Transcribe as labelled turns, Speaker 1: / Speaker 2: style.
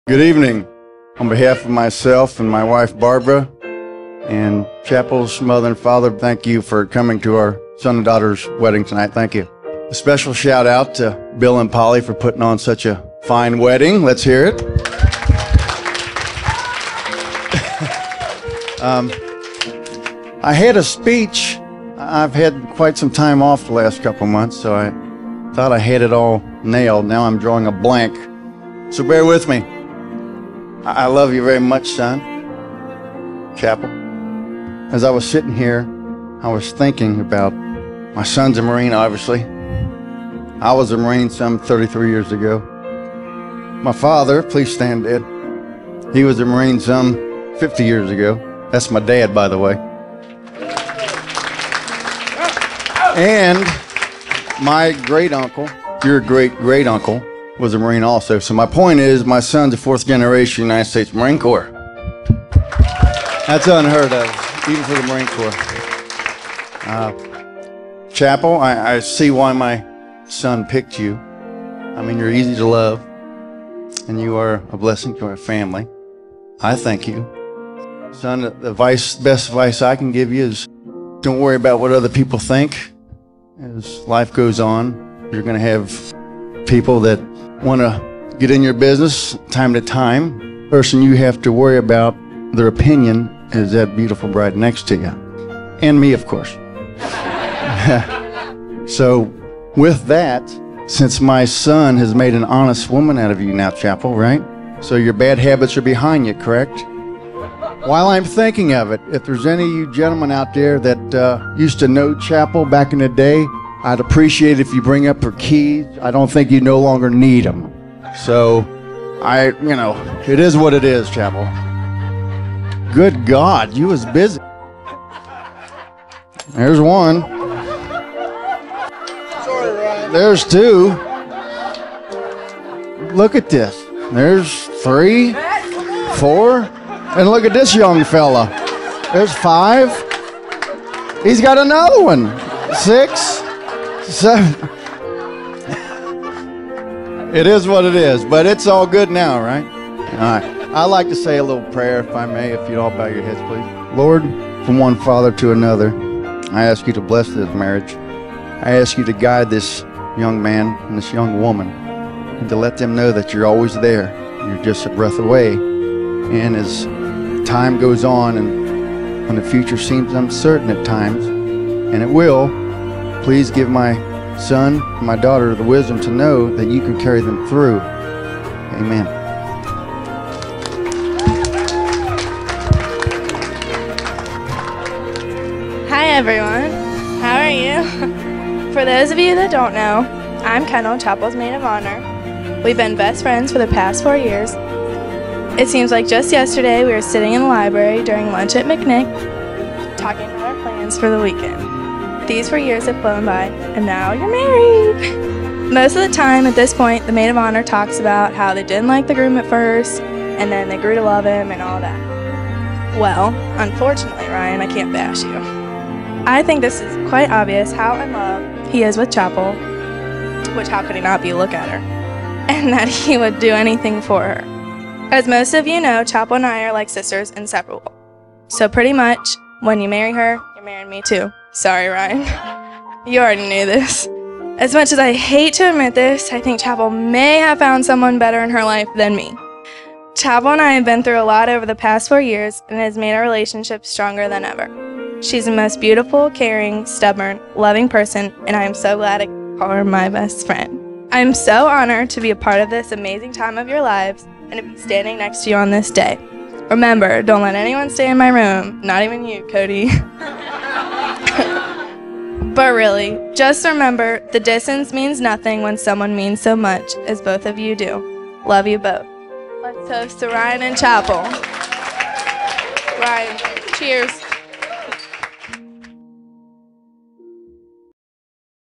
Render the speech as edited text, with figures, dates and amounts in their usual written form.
Speaker 1: Good evening. On behalf of myself and my wife Barbara and Chappell's mother and father, thank you for coming to our son and daughter's wedding tonight. Thank you. A special shout out to Bill and Polly for putting on such a fine wedding. Let's hear it. I had a speech. I've had quite some time off the last couple months, so I thought I had it all nailed. Now I'm drawing a blank. So bear with me. I love you very much, son. Chappell. As I was sitting here, I was thinking about my son's a Marine, obviously. I was a Marine some 33 years ago. My father, please stand dead. He was a Marine some 50 years ago. That's my dad, by the way. And my great-uncle, your great-great-uncle, was a Marine also. So my point is, my son's a fourth generation United States Marine Corps. That's unheard of, even for the Marine Corps. Chappell, I see why my son picked you. I mean, you're easy to love, and you are a blessing to our family. I thank you. Son, the best advice I can give you is don't worry about what other people think. As life goes on, you're going to have people that want to get in your business time to time. The person you have to worry about their opinion is that beautiful bride next to you. And me, of course. So with that, since my son has made an honest woman out of you now, Chappell, right? So your bad habits are behind you, correct? While I'm thinking of it, if there's any of you gentlemen out there that used to know Chappell back in the day, I'd appreciate if you bring up her keys. I don't think you no longer need them. So, it is what it is, Chappell. Good God, you was busy. There's one.
Speaker 2: Sorry, Ryan.
Speaker 1: There's two. Look at this. There's 3, 4, and look at this young fella. There's 5. He's got another one. 6, 7. It is what it is, but it's all good now, right? All right. I'd like to say a little prayer, if I may, if you'd all bow your heads, please. Lord, from one father to another, I ask you to bless this marriage. I ask you to guide this young man and this young woman, and to let them know that you're always there. You're just a breath away. And as time goes on, and when the future seems uncertain at times, and it will, please give my son and my daughter the wisdom to know that you can carry them through. Amen.
Speaker 3: Hi everyone, how are you? For those of you that don't know, I'm Kendall, Chappell's maid of honor. We've been best friends for the past 4 years. It seems like just yesterday we were sitting in the library during lunch at McNick, talking about our plans for the weekend. These 4 years have flown by, and now you're married. Most of the time at this point, the maid of honor talks about how they didn't like the groom at first, and then they grew to love him and all that. Well, unfortunately, Ryan, I can't bash you. I think this is quite obvious how in love he is with Chappell, which how could he not be? Look at her. And that he would do anything for her. As most of you know, Chappell and I are like sisters, inseparable. So pretty much, when you marry her, you're marrying me too. Sorry, Ryan. You already knew this. As much as I hate to admit this, I think Chappell may have found someone better in her life than me. Chappell and I have been through a lot over the past 4 years, and it has made our relationship stronger than ever. She's the most beautiful, caring, stubborn, loving person, and I am so glad I can call her my best friend. I am so honored to be a part of this amazing time of your lives and to be standing next to you on this day. Remember, don't let anyone stay in my room, not even you, Cody. But really, just remember, the distance means nothing when someone means so much as both of you do. Love you both. Let's toast to Ryan and Chappell. Ryan, cheers.